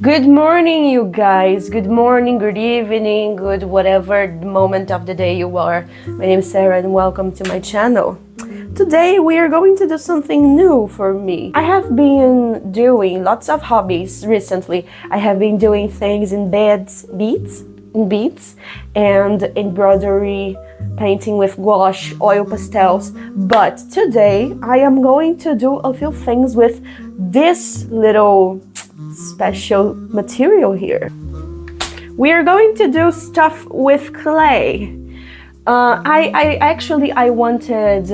Good morning, you guys. Good morning, good evening, good whatever moment of the day you are. My name is Sarah and welcome to my channel. Today we are going to do something new for me. I have been doing lots of hobbies recently. I have been doing things in beads and embroidery, painting with gouache, oil pastels. But today I am going to do a few things with this little special material here. We are going to do stuff with clay. I wanted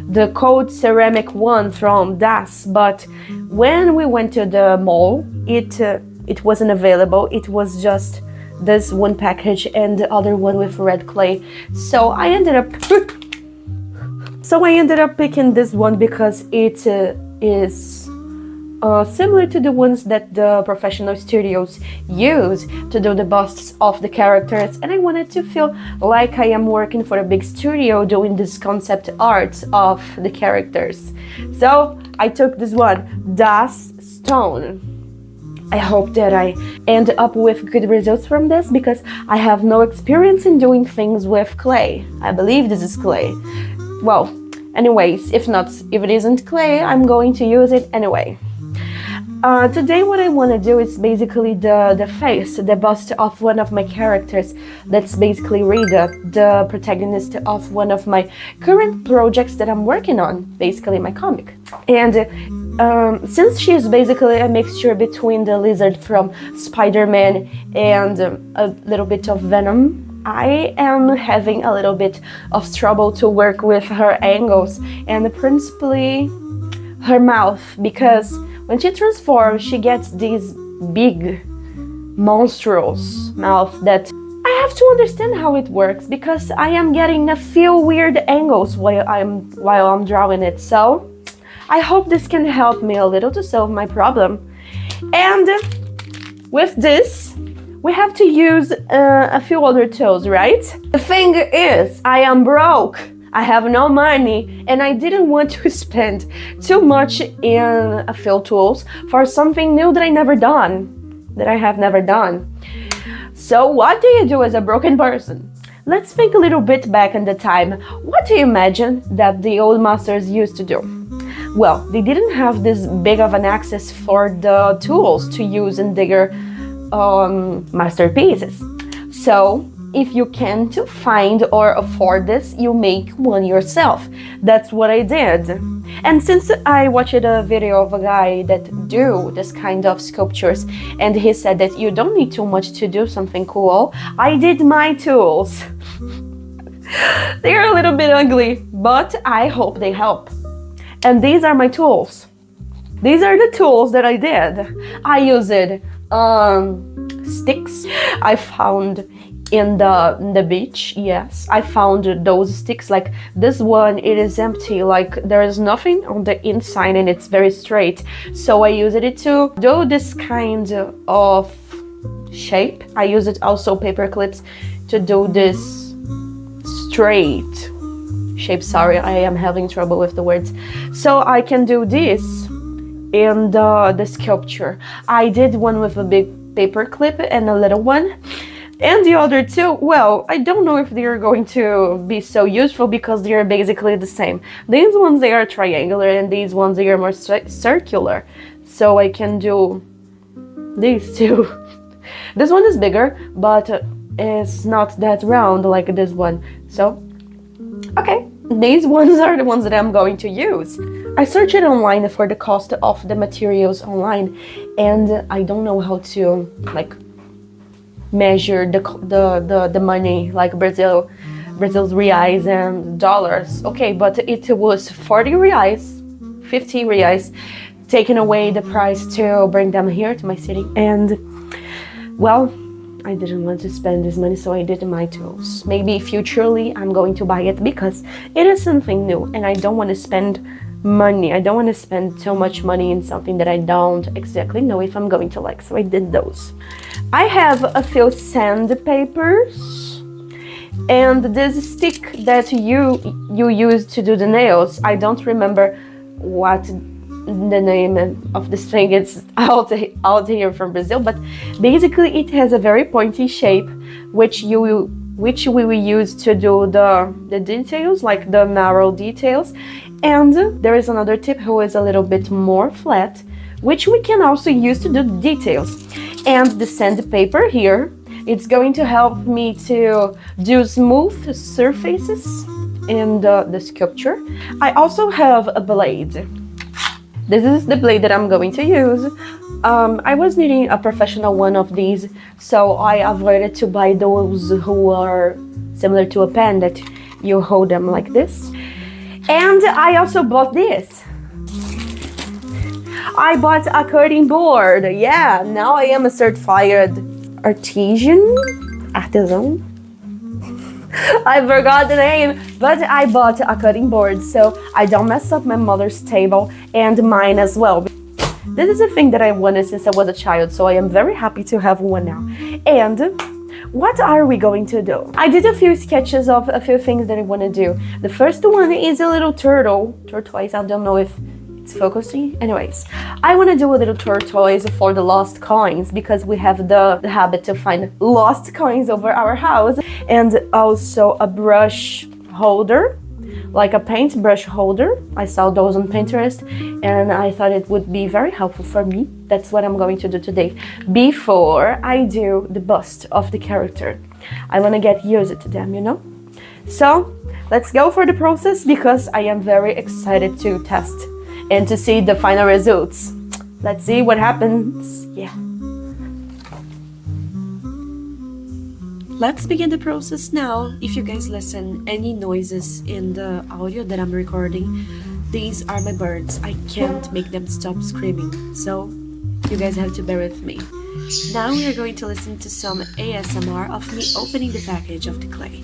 the cold ceramic one from Das, but when we went to the mall, it wasn't available. It was just this one package and the other one with red clay. So I ended up picking this one because it is similar to the ones that the professional studios use to do the busts of the characters, and I wanted to feel like I am working for a big studio doing this concept art of the characters. So I took this one, Das Stone. I hope that I end up with good results from this because I have no experience in doing things with clay. I believe this is clay. Well, anyways, if it isn't clay, I'm going to use it anyway. Today what I want to do is basically the face, the bust of one of my characters. That's basically Rita, the protagonist of one of my current projects that I'm working on, basically my comic. And since she is basically a mixture between the lizard from Spider-Man and a little bit of Venom, I am having a little bit of trouble to work with her angles and principally her mouth, because when she transforms, she gets this big, monstrous mouth that I have to understand how it works because I am getting a few weird angles while I'm drawing it. So I hope this can help me a little to solve my problem. And with this, we have to use a few other tools, right? The thing is, I am broke. I have no money and I didn't want to spend too much in a few tools for something new that I have never done. So what do you do as a broken person? Let's think a little bit back in the time. What do you imagine that the old masters used to do? Well, they didn't have this big of an access for the tools to use in their masterpieces. So if you can't find or afford this, you make one yourself. That's what I did. And since I watched a video of a guy that do this kind of sculptures, and he said that you don't need too much to do something cool, I did my tools. They're a little bit ugly, but I hope they help. And these are my tools. These are the tools that I did. I used sticks I found in the beach. Yes, I found those sticks. Like this one, it is empty, like there is nothing on the inside and it's very straight, so I used it to do this kind of shape. I used also paper clips to do this straight shape. Sorry, I am having trouble with the words. So I can do this in the sculpture. I did one with a big paper clip and a little one. And the other two, well, I don't know if they're going to be so useful because they're basically the same. These ones, they are triangular and these ones, they are more circular. So I can do these two. This one is bigger, but it's not that round like this one. So, okay, these ones are the ones that I'm going to use. I searched online for the cost of the materials online, and I don't know how to measure the money, like Brazil's reais and dollars. Okay, but it was 40 reais, 50 reais, taking away the price to bring them here to my city. And well, I didn't want to spend this money, so I did my tools. Maybe futurely I'm going to buy it because it is something new and I don't want to spend money. I don't want to spend so much money in something that I don't exactly know if I'm going to like, so I did those. I have a few sandpapers and this stick that you use to do the nails. I don't remember what the name of this thing is out here from Brazil, but basically it has a very pointy shape, which we will use to do the details, like the narrow details. And there is another tip who is a little bit more flat, which we can also use to do the details. And the sandpaper here, it's going to help me to do smooth surfaces in the sculpture. I also have a blade. This is the blade that I'm going to use. I was needing a professional one of these, so I avoided to buy those who are similar to a pen that you hold them like this. And I also bought this. I bought a cutting board. Yeah, now I am a certified artisan. I forgot the name, but I bought a cutting board so I don't mess up my mother's table and mine as well. This is a thing that I wanted since I was a child, so I am very happy to have one now. And what are we going to do? I did a few sketches of a few things that I want to do. The first one is a little tortoise. I don't know if it's focusing. Anyways, I want to do a little tortoise for the lost coins, because we have the habit to find lost coins over our house. And also a brush holder, like a paintbrush holder. I saw those on Pinterest and I thought it would be very helpful for me. That's what I'm going to do today. Before I do the bust of the character, I want to get used to them, you know? So let's go for the process, because I am very excited to test and to see the final results. Let's see what happens. Yeah. Let's begin the process now. If you guys listen any noises in the audio that I'm recording, these are my birds. I can't make them stop screaming, so you guys have to bear with me. Now we are going to listen to some ASMR of me opening the package of the clay.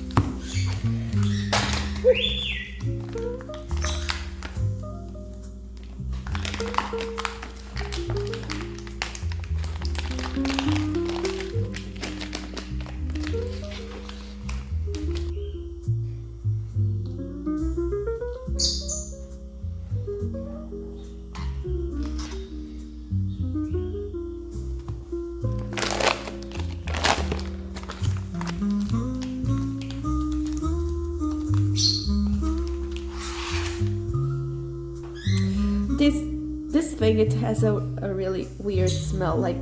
This thing, it has a really weird smell, like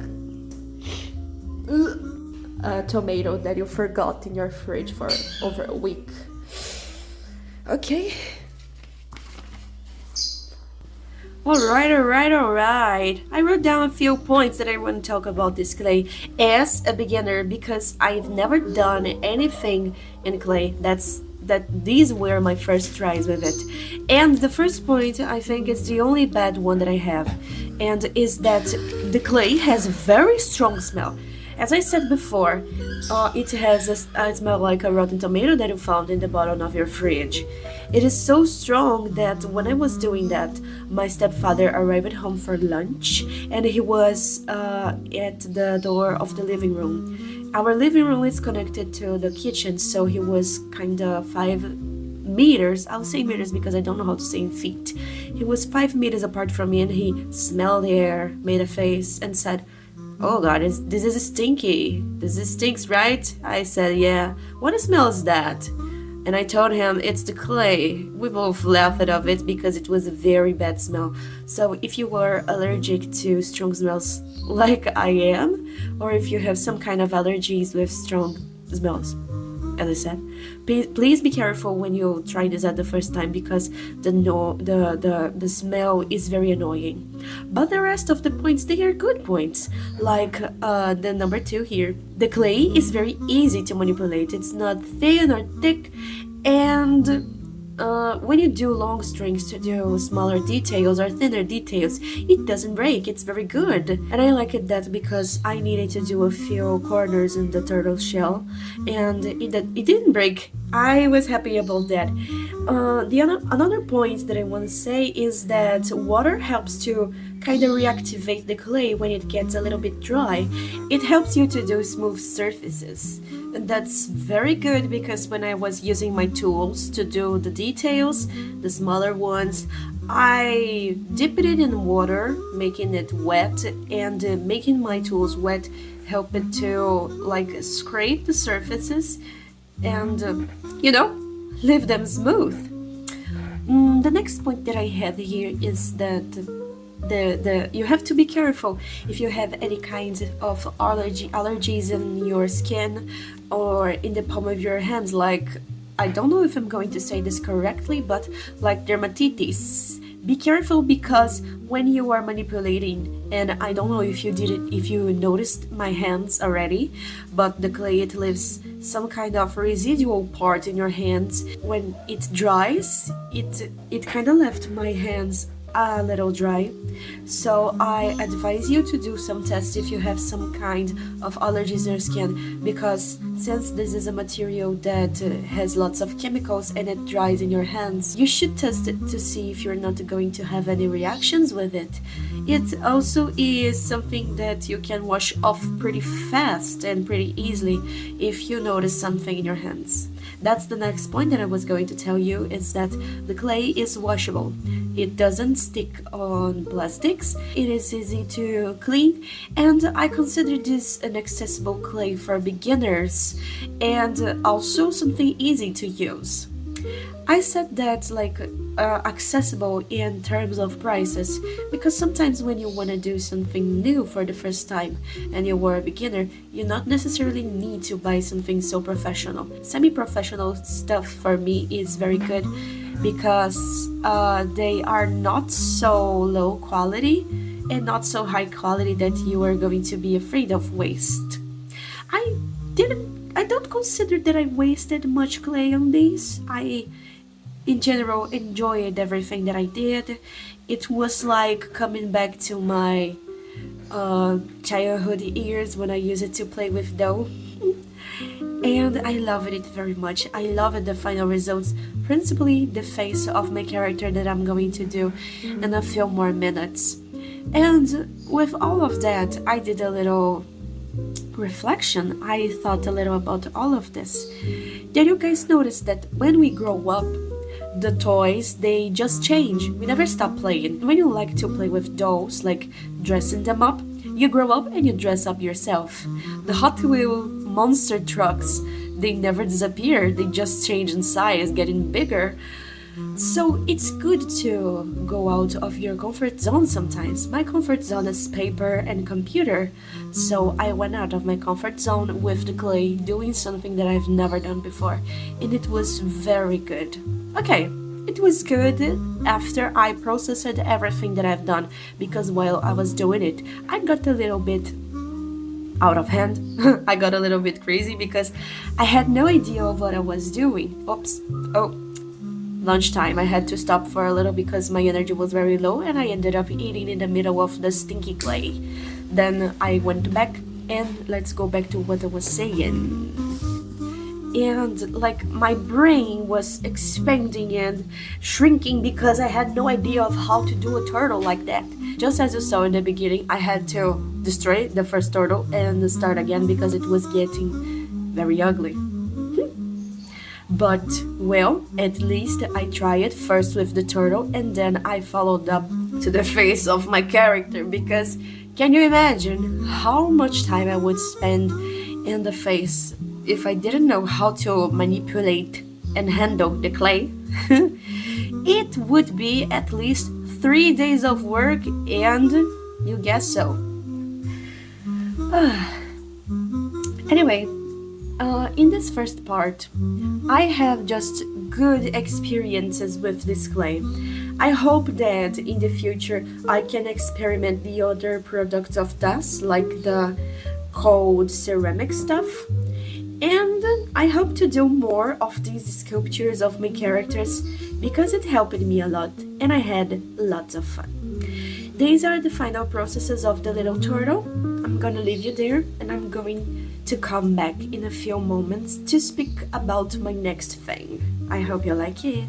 a tomato that you forgot in your fridge for over a week. Okay. Alright. I wrote down a few points that I want to talk about this clay as a beginner, because I've never done anything in clay. These were my first tries with it. And the first point, I think, is the only bad one that I have, and is that the clay has a very strong smell. As I said before, it has a smell like a rotten tomato that you found in the bottom of your fridge. It is so strong that when I was doing that, my stepfather arrived home for lunch, and he was at the door of the living room. Our living room is connected to the kitchen, so he was kind of 5 meters. I'll say meters because I don't know how to say in feet. He was 5 meters apart from me, and he smelled the air, made a face, and said, "Oh God, this is stinky. This stinks, right?" I said, "Yeah." "What smell is that?" And I told him, "It's the clay." We both laughed at it because it was a very bad smell. So if you are allergic to strong smells like I am, or if you have some kind of allergies with strong smells, as I said, please be careful when you try this at the first time, because the smell is very annoying. But the rest of the points, they are good points. Like the number 2 here. The clay is very easy to manipulate. It's not thin or thick, and when you do long strings to do smaller details or thinner details, it doesn't break. It's very good. And I like it that because I needed to do a few corners in the turtle shell, and it didn't break. I was happy about that. Another point that I want to say is that water helps to kind of reactivate the clay when it gets a little bit dry. It helps you to do smooth surfaces. And that's very good, because when I was using my tools to do the details, the smaller ones, I dipped it in water, making it wet, and making my tools wet help it to like scrape the surfaces and leave them smooth. The next point that I have here is that the you have to be careful if you have any kind of allergies in your skin or in the palm of your hands, like, I don't know if I'm going to say this correctly, but like dermatitis. Be careful, because when you are manipulating, and I don't know if you did it, if you noticed my hands already, but the clay, it leaves some kind of residual part in your hands. When it dries, it kind of left my hands a little dry. So I advise you to do some tests if you have some kind of allergies in your skin, because since this is a material that has lots of chemicals and it dries in your hands, you should test it to see if you're not going to have any reactions with it. It also is something that you can wash off pretty fast and pretty easily if you notice something in your hands. That's the next point that I was going to tell you, is that the clay is washable. It doesn't stick on plastics, it is easy to clean, and I consider this an accessible clay for beginners and also something easy to use. I said that like accessible in terms of prices, because sometimes when you want to do something new for the first time and you were a beginner, you not necessarily need to buy something so professional. Semi-professional stuff for me is very good, because they are not so low quality and not so high quality that you are going to be afraid of waste. I don't consider that I wasted much clay on these. I in general enjoyed everything that I did. It was like coming back to my childhood years when I used it to play with dough. And I loved it very much. I loved the final results, principally the face of my character that I'm going to do in a few more minutes. And with all of that, I did a little reflection. I thought a little about all of this. Did you guys notice that when we grow up, the toys, they just change? We never stop playing. When you like to play with dolls, like dressing them up, you grow up and you dress up yourself. The Hot Wheel monster trucks, they never disappear, they just change in size, getting bigger. So it's good to go out of your comfort zone sometimes. My comfort zone is paper and computer, so I went out of my comfort zone with the clay, doing something that I've never done before, and it was very good. Okay, it was good after I processed everything that I've done, because while I was doing it, I got a little bit out of hand. I got a little bit crazy because I had no idea of what I was doing. Oops. Oh, lunchtime. I had to stop for a little because my energy was very low and I ended up eating in the middle of the stinky clay. Then I went back, and let's go back to what I was saying. And like my brain was expanding and shrinking because I had no idea of how to do a turtle like that. Just as you saw in the beginning, I had to destroy the first turtle and start again because it was getting very ugly. But, well, at least I tried first with the turtle and then I followed up to the face of my character, because can you imagine how much time I would spend in the face if I didn't know how to manipulate and handle the clay? It would be at least 3 days of work, and you guess so. Anyway, in this first part, I have just good experiences with this clay. I hope that in the future I can experiment the other products of dust, like the cold ceramic stuff. And I hope to do more of these sculptures of my characters, because it helped me a lot and I had lots of fun. These are the final processes of the little turtle. I'm gonna leave you there, and I'm going to come back in a few moments to speak about my next thing. I hope you like it.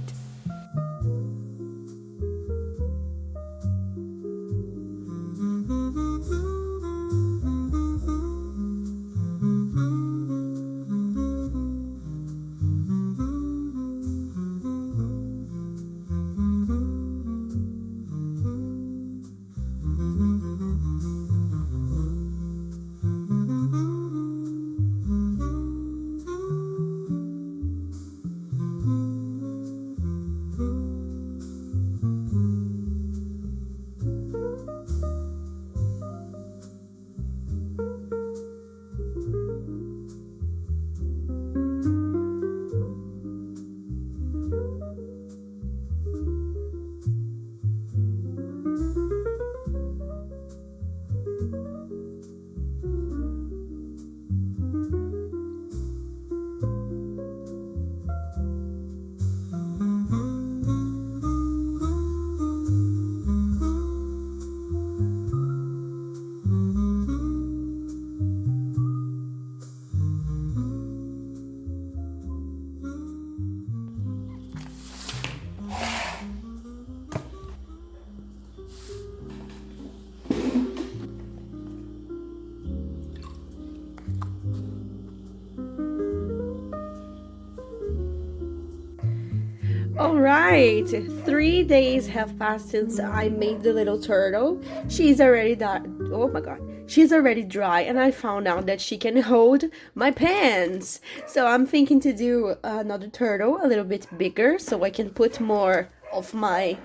Alright, 3 days have passed since I made the little turtle. She's already oh my god. She's already dry and I found out that she can hold my pants. So I'm thinking to do another turtle a little bit bigger so I can put more of my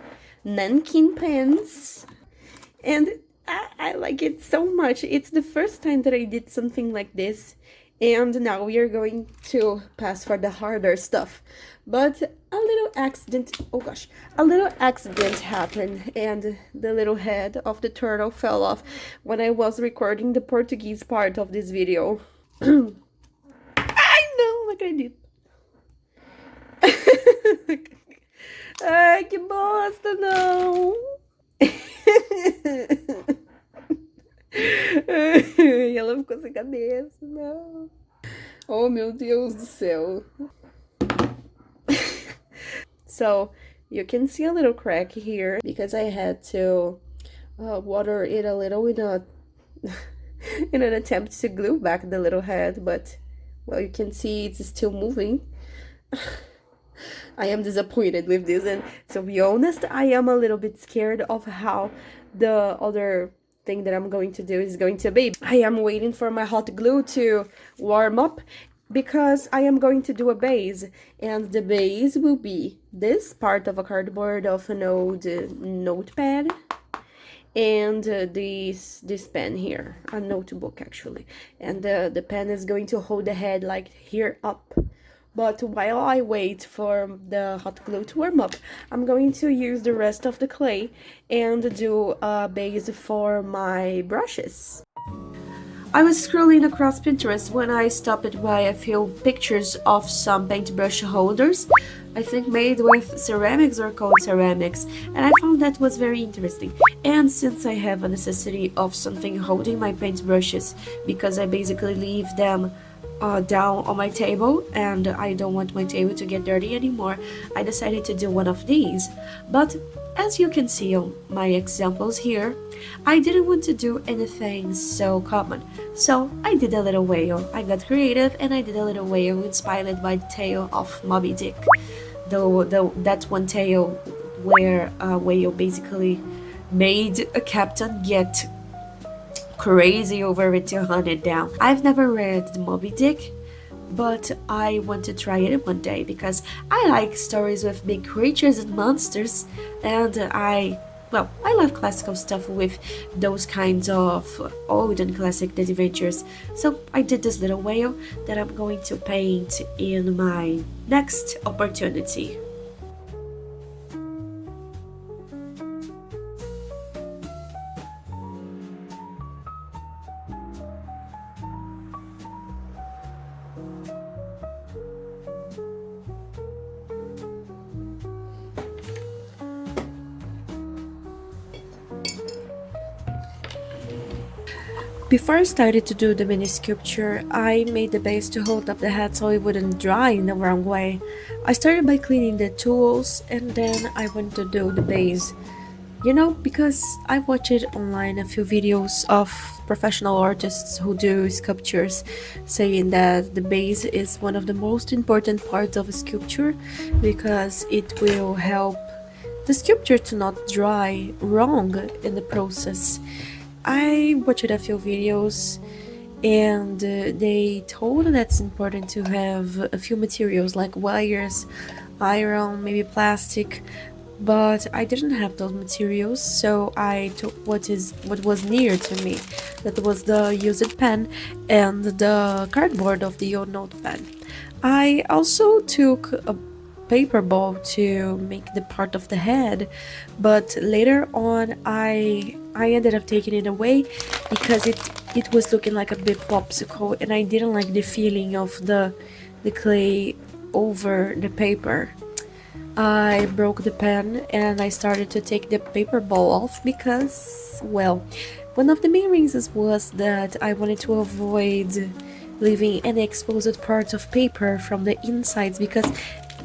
nankin pants. And I like it so much. It's the first time that I did something like this. And now we are going to pass for the harder stuff. But a little accident, oh gosh, a little accident happened and the little head of the turtle fell off when I was recording the Portuguese part of this video. I não acredito. Ai, que bosta, não. E ela ficou sem cabeça, não. Oh, meu Deus do céu. So, you can see a little crack here because I had to water it a little in an attempt to glue back the little head, but, well, you can see it's still moving. I am disappointed with this, and to be honest, I am a little bit scared of how the other thing that I'm going to do is going to be. I am waiting for my hot glue to warm up because I am going to do a base, and the base will be this part of a cardboard of an old notepad and this pen here, a notebook actually, and the pen is going to hold the head like here up. But while I wait for the hot glue to warm up, I'm going to use the rest of the clay and do a base for my brushes. I was scrolling across Pinterest when I stopped by a few pictures of some paintbrush holders, I think made with ceramics or cold ceramics, and I found that was very interesting. And since I have a necessity of something holding my paintbrushes, because I basically leave them down on my table and I don't want my table to get dirty anymore, I decided to do one of these. But as you can see on my examples here, I didn't want to do anything so common, so I did a little whale. I got creative and I did a little whale inspired by the tale of Moby Dick. Though that's one tale where a whale basically made a captain get crazy over it to hunt it down. I've never read Moby Dick, but I want to try it one day because I like stories with big creatures and monsters, and I love classical stuff with those kinds of old and classic adventures. So I did this little whale that I'm going to paint in my next opportunity. Before I started to do the mini sculpture, I made the base to hold up the head so it wouldn't dry in the wrong way. I started by cleaning the tools and then I went to do the base. You know, because I watched online a few videos of professional artists who do sculptures saying that the base is one of the most important parts of a sculpture because it will help the sculpture to not dry wrong in the process. I watched a few videos and they told that it's important to have a few materials like wires, iron, maybe plastic, but I didn't have those materials, so I took what was near to me. That was the used pen and the cardboard of the old notepad. I also took a paper ball to make the part of the head, but later on I ended up taking it away because it was looking like a big popsicle and I didn't like the feeling of the clay over the paper. I broke the pen and I started to take the paper ball off because, well, one of the main reasons was that I wanted to avoid leaving any exposed parts of paper from the insides because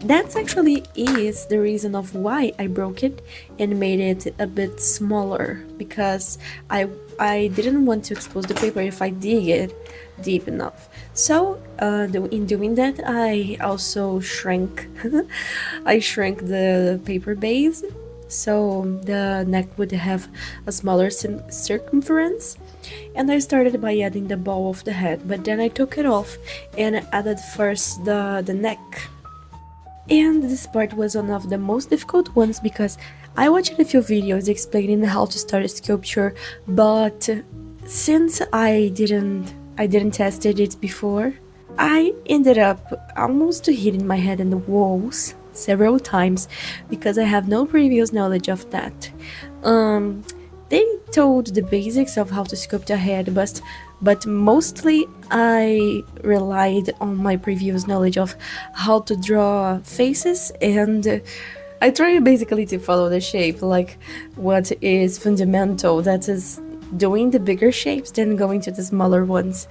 That's actually is the reason of why I broke it and made it a bit smaller, because I didn't want to expose the paper if I dig it deep enough. So in doing that, I also shrank I shrank the paper base, so the neck would have a smaller circumference. And I started by adding the ball of the head, but then I took it off and added first the neck. And this part was one of the most difficult ones because I watched a few videos explaining how to start a sculpture, but since I didn't tested it before, I ended up almost hitting my head in the walls several times because I have no previous knowledge of that. Um, they told the basics of how to sculpt a head, but mostly I relied on my previous knowledge of how to draw faces, and I try basically to follow the shape, like what is fundamental, that is doing the bigger shapes than going to the smaller ones.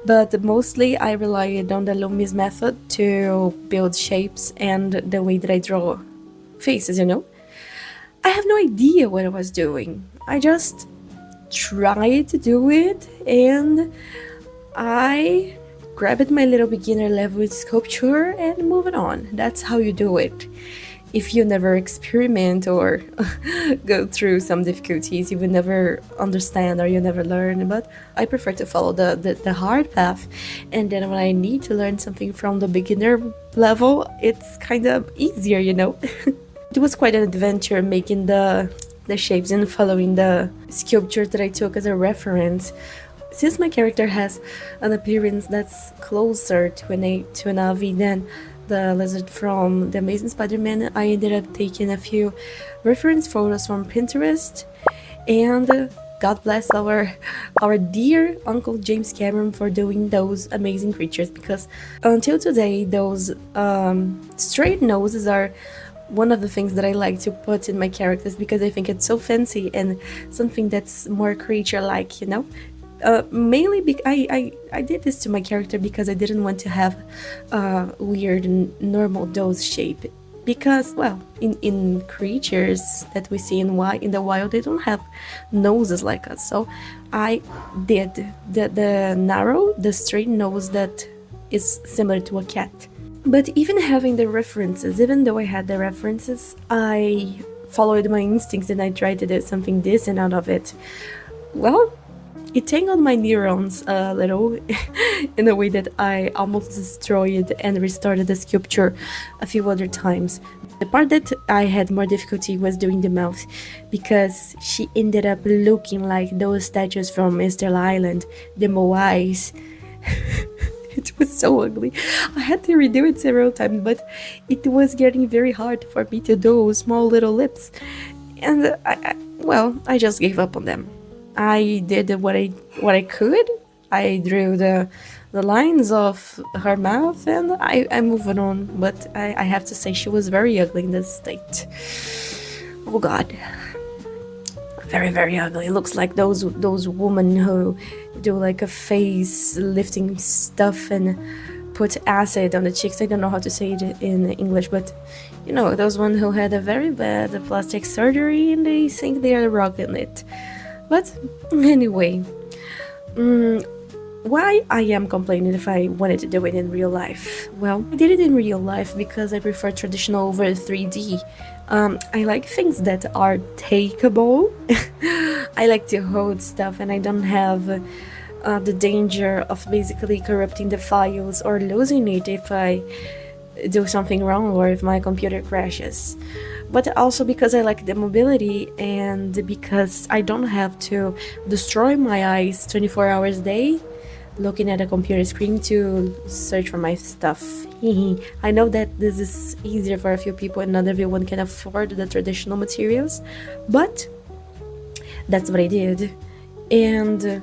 But mostly I relied on the Loomis method to build shapes and the way that I draw faces. I have no idea what I was doing. I just tried to do it, and I grabbed my little beginner level sculpture and moved on. That's how you do it. If you never experiment or go through some difficulties, you will never understand or you never learn. But I prefer to follow the hard path, and then when I need to learn something from the beginner level, it's kind of easier. It was quite an adventure making the shapes and following the sculpture that I took as a reference. Since my character has an appearance that's closer to an Avi than the lizard from The Amazing Spider-Man, I ended up taking a few reference photos from Pinterest, and God bless our dear Uncle James Cameron for doing those amazing creatures, because until today those straight noses are one of the things that I like to put in my characters because I think it's so fancy and something that's more creature-like. Mainly I did this to my character because I didn't want to have a weird normal nose shape, because, well, in creatures that we see in the wild, they don't have noses like us. So I did the straight nose that is similar to a cat. But even having the references, even though I had the references, I followed my instincts and I tried to do something decent out of it. Well, it tangled my neurons a little in a way that I almost destroyed and restarted the sculpture a few other times. The part that I had more difficulty was doing the mouth, because she ended up looking like those statues from Mr. Island, the Moais. It was so ugly. I had to redo it several times, but it was getting very hard for me to do small little lips. And I just gave up on them. I did what I could. I drew the lines of her mouth, and I moved on. But I have to say, she was very ugly in this state. Oh God, very, very ugly. It looks like those women who do like a face lifting stuff and put acid on the cheeks. I don't know how to say it in English, but those ones who had a very bad plastic surgery and they think they are rocking it. But anyway, why I am complaining if I wanted to do it in real life? Well, I did it in real life because I prefer traditional over 3D. I like things that are takeable. I like to hold stuff, and I don't have the danger of basically corrupting the files or losing it if I do something wrong or if my computer crashes. But also because I like the mobility, and because I don't have to destroy my eyes 24 hours a day looking at a computer screen to search for my stuff. I know that this is easier for a few people and not everyone can afford the traditional materials, but that's what I did. And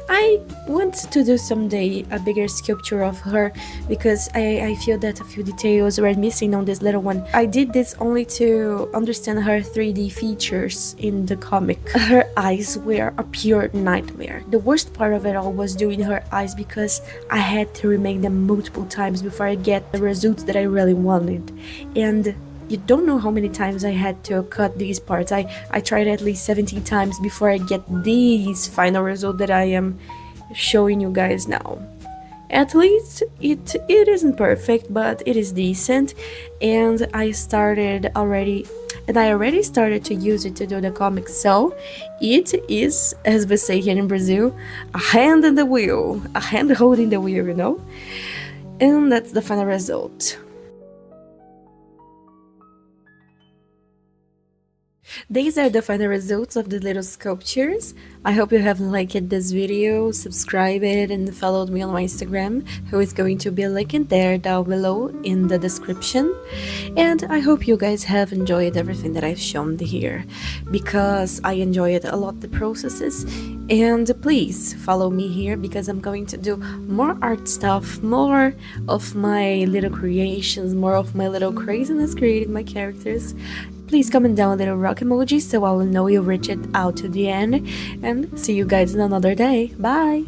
I want to do someday a bigger sculpture of her because I feel that a few details were missing on this little one. I did this only to understand her 3D features in the comic. Her eyes were a pure nightmare. The worst part of it all was doing her eyes because I had to remake them multiple times before I get the results that I really wanted. And you don't know how many times I had to cut these parts. I tried at least 70 times before I get this final result that I am showing you guys now. At least it isn't perfect, but it is decent, and I already started to use it to do the comics, so it is, as we say here in Brazil, a hand in the wheel, a hand holding the wheel, you know? And that's the final result. These are the final results of the little sculptures. I hope you have liked this video, subscribed it, and followed me on my Instagram, who is going to be linked there down below in the description. And I hope you guys have enjoyed everything that I've shown here, because I enjoyed a lot the processes. And please follow me here because I'm going to do more art stuff, more of my little creations, more of my little craziness creating my characters. Please comment down a little rock emoji so I will know you reached it out to the end, and see you guys in another day. Bye!